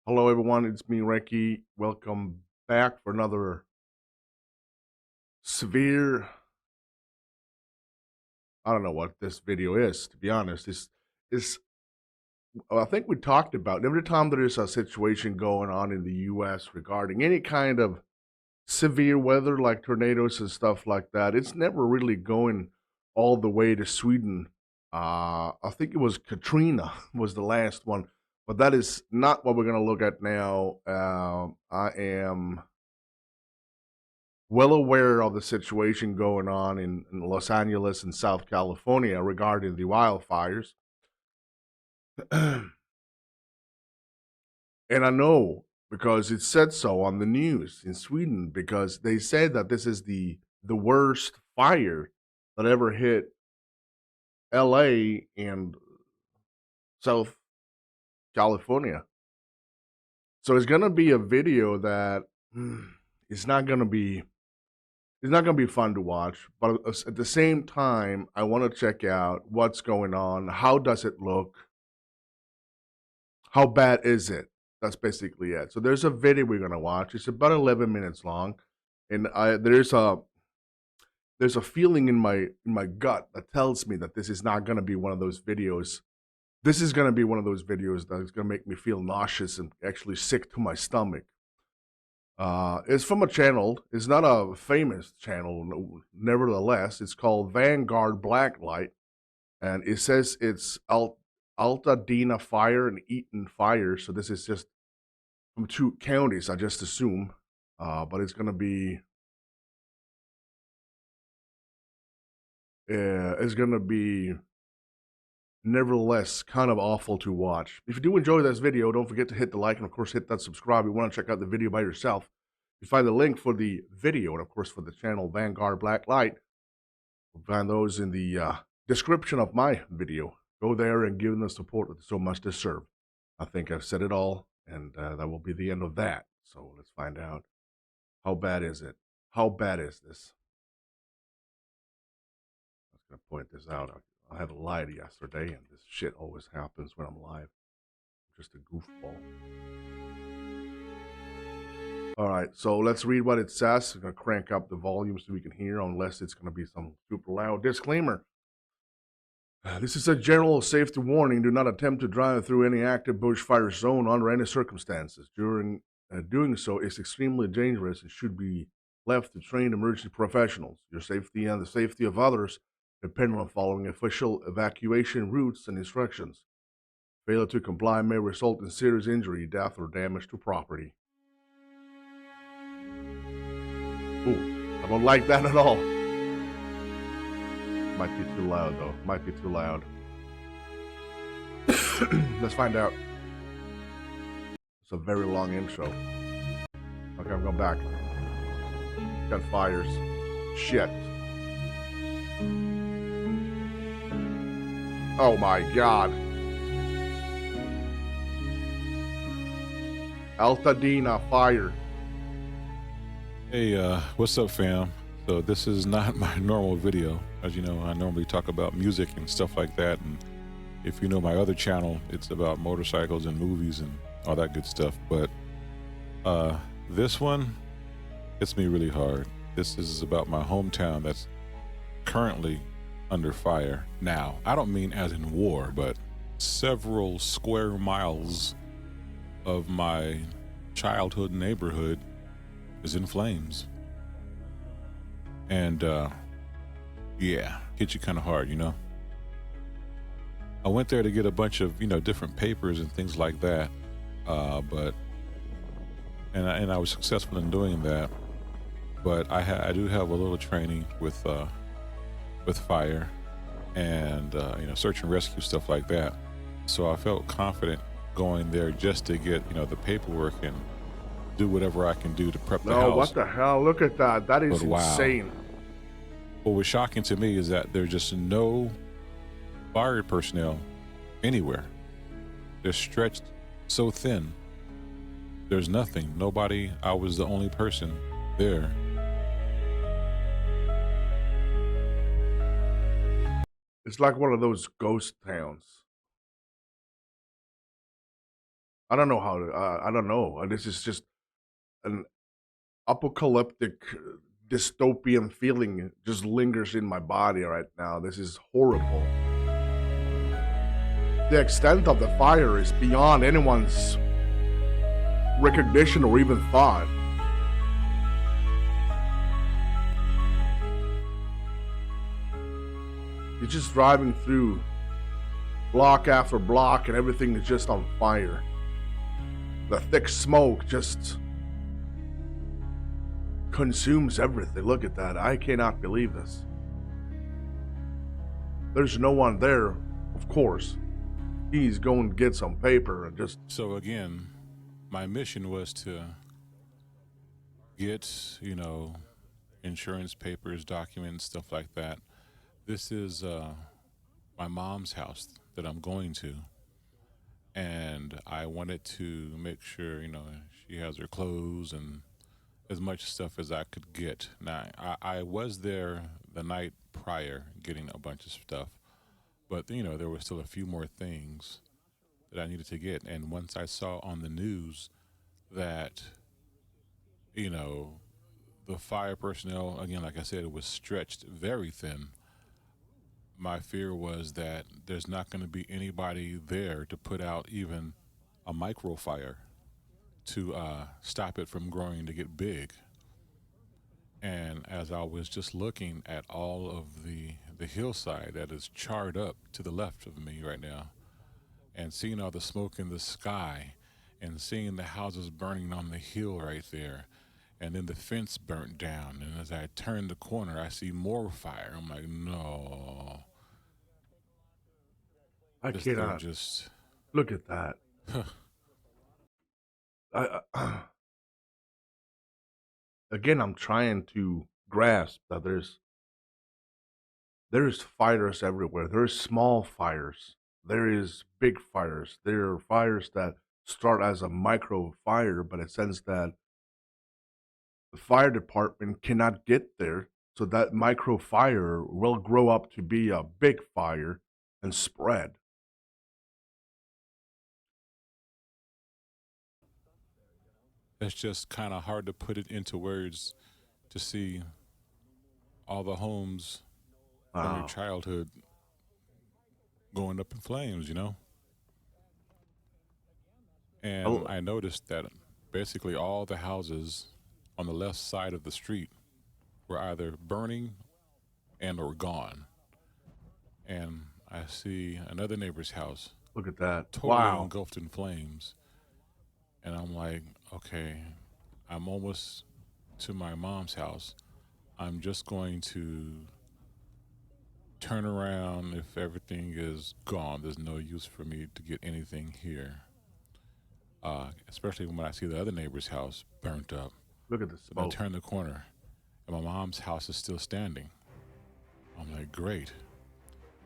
Hello, everyone. It's me, Recky. Welcome back for another severe. I don't know what this video is, to be honest. This. I think we talked about every time there is a situation going on in the U.S. regarding any kind of severe weather, like tornadoes and stuff like that. It's never really going all the way to Sweden. I think it was Katrina was the last one, but that is not what we're going to look at now. I am well aware of the situation going on in Los Angeles and South California regarding the wildfires. And I know because it said so on the news in Sweden because they said that this is the worst fire that ever hit LA and South California. So it's gonna be a video that it's not gonna be it's not going to be fun to watch, but at the same time, I want to check out what's going on. How does it look? How bad is it? That's basically it. So there's a video we're going to watch. It's about 11 minutes long, and there's a feeling in my gut that tells me that this is not going to be one of those videos. This is going to be one of those videos that is going to make me feel nauseous and actually sick to my stomach. It's from a channel. It's not a famous channel, nevertheless. It's called Vanguard Blacklight, and it says it's Altadena Fire and Eaton Fire. So this is just from two counties, I just assume. But it's gonna be nevertheless kind of awful to watch. If you do enjoy this video, don't forget to hit the like and of course hit that subscribe. If you want to check out the video by yourself, you find the link for the video and of course for the channel Vanguard Blacklight. You'll find those in the description of my video. Go there and give them the support that they so much deserve. I think I've said it all, and that will be the end of that. So let's find out. How bad is it? How bad is this? I was going to point this out. I had a live yesterday, and this shit always happens when I'm live. I'm just a goofball. All right, so let's read what it says. I'm going to crank up the volume so we can hear, unless it's going to be some super loud disclaimer. This is a general safety warning. Do not attempt to drive through any active bushfire zone under any circumstances. During doing so is extremely dangerous and should be left to trained emergency professionals. Your safety and the safety of others depend on following official evacuation routes and instructions. Failure to comply may result in serious injury, death, or damage to property. Ooh, I don't like that at all. Might be too loud, though. Might be too loud. Let's find out. It's a very long intro. Okay, I'm going back. Got fires. Shit. Oh my god. Altadena fire. Hey, what's up, fam? So this is not my normal video. As you know, I normally talk about music and stuff like that. And if you know my other channel, it's about motorcycles and movies and all that good stuff. But this one hits me really hard. This is about my hometown that's currently under fire now. I don't mean as in war, but several square miles of my childhood neighborhood is in flames. And yeah, hit you kind of hard, you know. I went there to get a bunch of, different papers and things like that, but I was successful in doing that. But I do have a little training with fire and search and rescue, stuff like that. So I felt confident going there just to get the paperwork and do whatever I can do to prep the house. No, what the hell? Look at that. That is insane. Wow. What was shocking to me is that there's just no fire personnel anywhere. They're stretched so thin. There's nothing. Nobody. I was the only person there. It's like one of those ghost towns. I don't know how to. I don't know. This is just an apocalyptic dystopian feeling just lingers in my body right now. This is horrible. The extent of the fire is beyond anyone's recognition or even thought. You're just driving through block after block and everything is just on fire. The thick smoke just consumes everything. Look at that. I cannot believe this. There's no one there, of course. He's going to get some paper and just. So again, my mission was to get, insurance papers, documents, stuff like that. This is my mom's house that I'm going to. And I wanted to make sure, she has her clothes and as much stuff as I could get. Now, I was there the night prior getting a bunch of stuff, but, there were still a few more things that I needed to get. And once I saw on the news that, the fire personnel, again, like I said, it was stretched very thin. My fear was that there's not going to be anybody there to put out even a micro fire to stop it from growing to get big. And as I was just looking at all of the hillside that is charred up to the left of me right now, and seeing all the smoke in the sky, and seeing the houses burning on the hill right there, and then the fence burnt down, and as I turn the corner, I see more fire. I'm like, no. I They're cannot. just Look at that. Again, I'm trying to grasp that there's fires everywhere. There's small fires. There is big fires. There are fires that start as a micro fire, but it sense that the fire department cannot get there, so that micro fire will grow up to be a big fire and spread. it's just kind of hard to put it into words to see all the homes from your Wow. childhood going up in flames. And Oh, I noticed that basically all the houses on the left side of the street were either burning and or gone. And I see another neighbor's house look at that. totally Wow. engulfed in flames. And I'm like, okay, I'm almost to my mom's house. I'm just going to turn around if everything is gone. There's no use for me to get anything here. Especially when I see the other neighbor's house burnt up. Look at the But then I smoke. turn the corner and my mom's house is still standing. I'm like, great.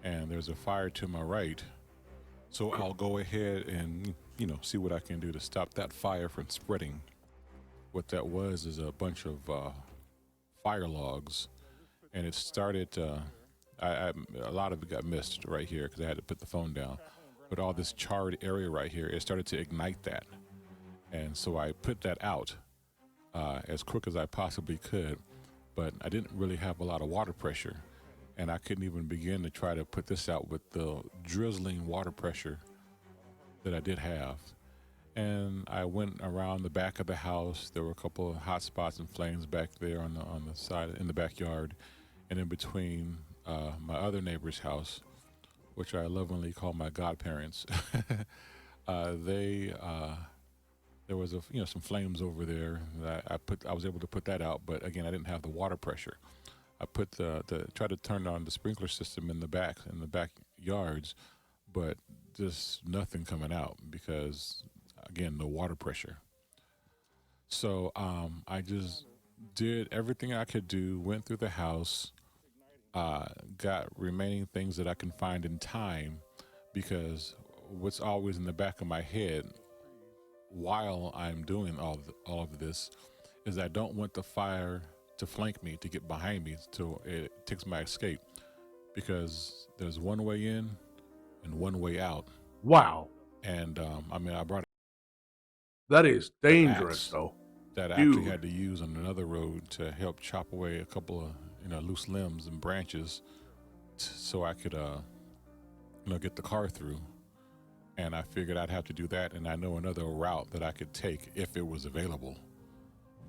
And there's a fire to my right. So I'll go ahead and, see what I can do to stop that fire from spreading. What that was is a bunch of fire logs. And it started, a lot of it got missed right here because I had to put the phone down. But all this charred area right here, it started to ignite that. And so I put that out as quick as I possibly could, but I didn't really have a lot of water pressure. And I couldn't even begin to try to put this out with the drizzling water pressure that I did have. And I went around the back of the house. There were a couple of hot spots and flames back there on the side in the backyard, and in between my other neighbor's house, which I lovingly call my godparents. They there was some flames over there that I was able to put that out, but again I didn't have the water pressure. I put tried to turn on the sprinkler system in the backyards, but just nothing coming out because again no water pressure. So I just did everything I could do, went through the house, got remaining things that I can find in time, because what's always in the back of my head while I'm doing all of this is I don't want the fire to flank me, to get behind me, so it takes my escape, because there's one way in and one way out. Wow. And I brought That is the dangerous, axe though. that I actually Dude. had to use on another road to help chop away a couple of loose limbs and branches, so I could get the car through. And I figured I'd have to do that, and I know another route that I could take if it was available.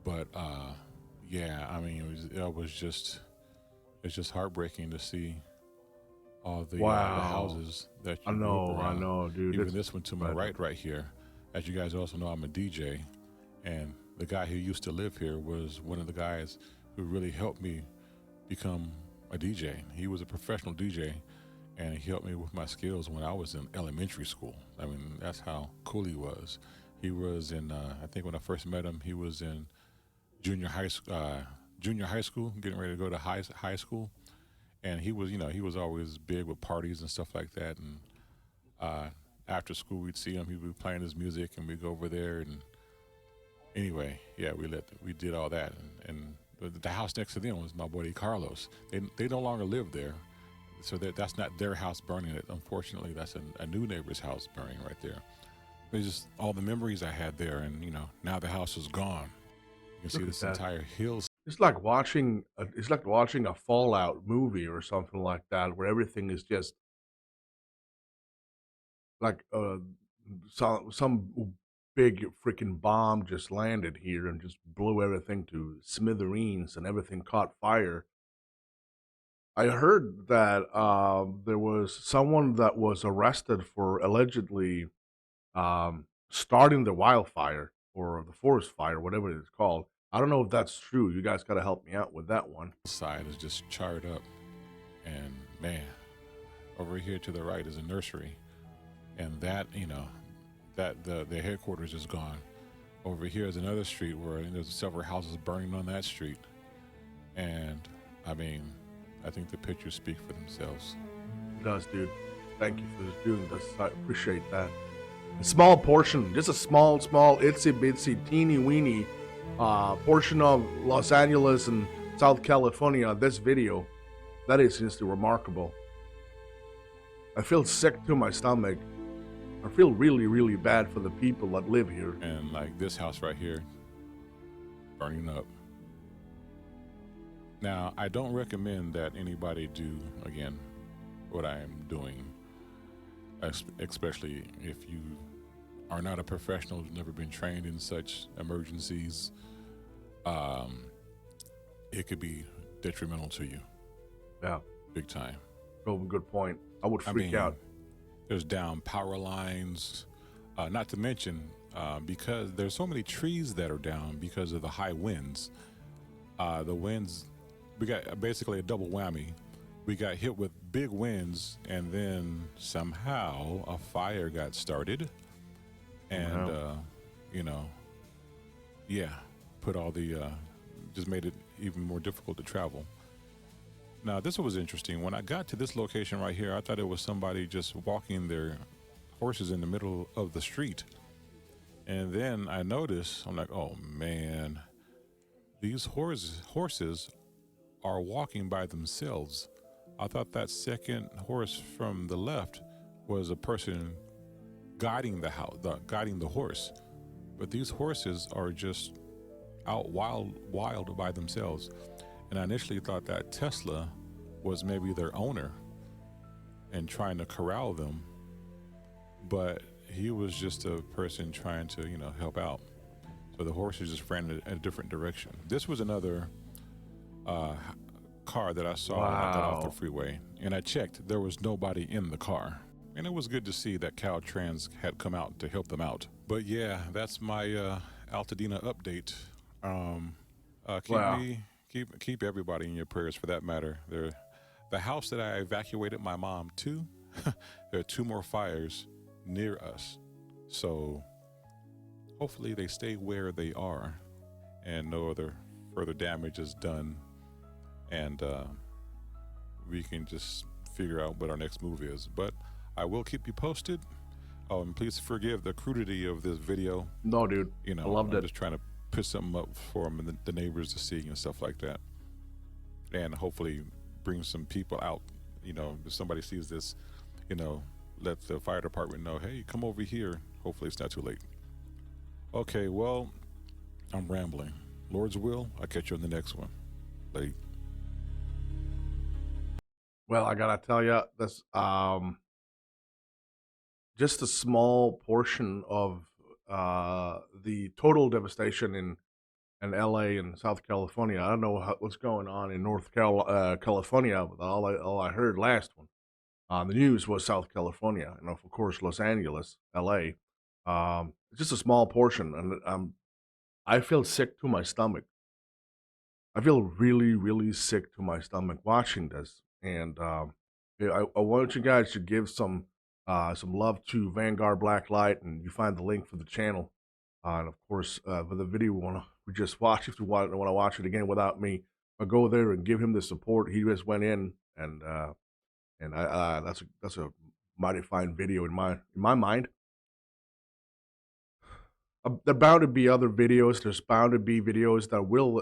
But yeah, I mean, it's just heartbreaking to see all the Wow. houses that you grew up I around. know, dude. Even It's this one to my tragic. right here. As you guys also know, I'm a DJ, and the guy who used to live here was one of the guys who really helped me become a DJ. He was a professional DJ, and he helped me with my skills when I was in elementary school. I mean, that's how cool he was. He was in, I think when I first met him, he was in junior high school, getting ready to go to high school, and he was always big with parties and stuff like that. And uh, after school, we'd see him. He'd be playing his music, and we'd go over there. And anyway, yeah, we did all that, and the house next to them was my buddy Carlos. They no longer live there, so that's not their house burning. It unfortunately, that's a new neighbor's house burning right there. It's just all the memories I had there, and now the house is gone. You can see Look at this that. entire hill. It's like watching a Fallout movie or something like that, where everything is just like some big freaking bomb just landed here and just blew everything to smithereens and everything caught fire. I heard that there was someone that was arrested for allegedly starting the wildfire or the forest fire, whatever it is called. I don't know if that's true. You guys got to help me out with that one. Side is just charred up, and man, over here to the right is a nursery, and that that the headquarters is gone. Over here is another street where there's several houses burning on that street, and I mean, I think the pictures speak for themselves. It does, dude. Thank you for doing this. I appreciate that. A small portion, just a small, itsy bitsy, teeny weeny portion of Los Angeles and South California. This video, that is just remarkable. I feel sick to my stomach. I feel really, really bad for the people that live here. And like this house right here, burning up. Now, I don't recommend that anybody do, again, what I am doing, especially if you are not a professional, who's never been trained in such emergencies. It could be detrimental to you, Yeah, big time. real good point. I would freak out. There's down power lines, not to mention because there's so many trees that are down because of the high winds. The winds, we got basically a double whammy. We got hit with big winds, and then somehow a fire got started, and yeah, put all the just made it even more difficult to travel. Now, this was interesting. When I got to this location right here, I thought it was somebody just walking their horses in the middle of the street. And then I noticed, I'm like, oh man, these horses are walking by themselves. I thought that second horse from the left was a person guiding guiding the horse. But these horses are just out wild by themselves. And I initially thought that Tesla was maybe their owner and trying to corral them, but he was just a person trying to, help out. So the horses just ran in a different direction. This was another car that I saw when I got off the freeway, and I checked. There was nobody in the car. And it was good to see that Caltrans had come out to help them out. But yeah, that's my Altadena update. Keep everybody in your prayers for that matter. The house that I evacuated my mom to, there are 2 more fires near us. So hopefully they stay where they are and no other further damage is done. And we can just figure out what our next move is. But I will keep you posted. Oh, and please forgive the crudity of this video. No, dude. I loved it. I'm just trying to put something up for them and the neighbors to see and stuff like that. And hopefully bring some people out. If somebody sees this, let the fire department know, hey, come over here. Hopefully it's not too late. Okay, well, I'm rambling. Lord's will, I'll catch you on the next one. Late. Well, I gotta tell you, that's just a small portion of the total devastation in LA and South California. I don't know what's going on in California, but all I heard last one on the news was South California, and of course Los Angeles, LA. It's just a small portion, and I feel sick to my stomach. I feel really, really sick to my stomach watching this, and yeah, I want you guys to give some love to Vanguard Blacklight, and you find the link for the channel, and of course for the video we just watched. If you want to watch it again without me, go there and give him the support. He just went in, and that's a mighty fine video in my mind. There bound to be other videos. There's bound to be videos that will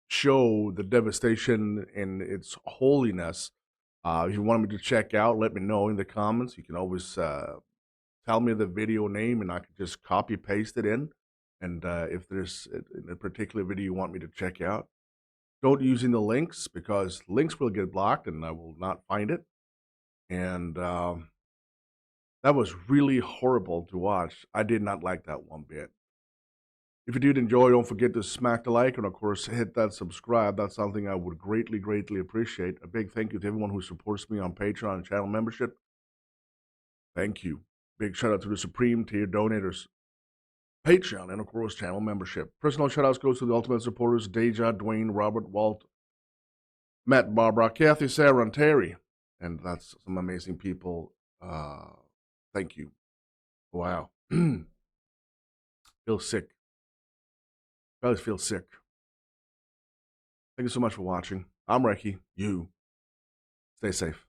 show the devastation in its holiness. If you want me to check out, let me know in the comments. You can always tell me the video name, and I can just copy paste it in. And if there's a particular video you want me to check out, don't using the links because links will get blocked, and I will not find it. And that was really horrible to watch. I did not like that one bit. If you did enjoy, don't forget to smack the like and, of course, hit that subscribe. That's something I would greatly, greatly appreciate. A big thank you to everyone who supports me on Patreon and channel membership. Thank you. Big shout out to the Supreme Tier donators, Patreon, and, of course, channel membership. Personal shout outs goes to the ultimate supporters Deja, Dwayne, Robert, Walt, Matt, Barbara, Kathy, Sarah, and Terry. And that's some amazing people. Thank you. Wow. Feel sick. I always feel sick. Thank you so much for watching. I'm Recky. You stay safe.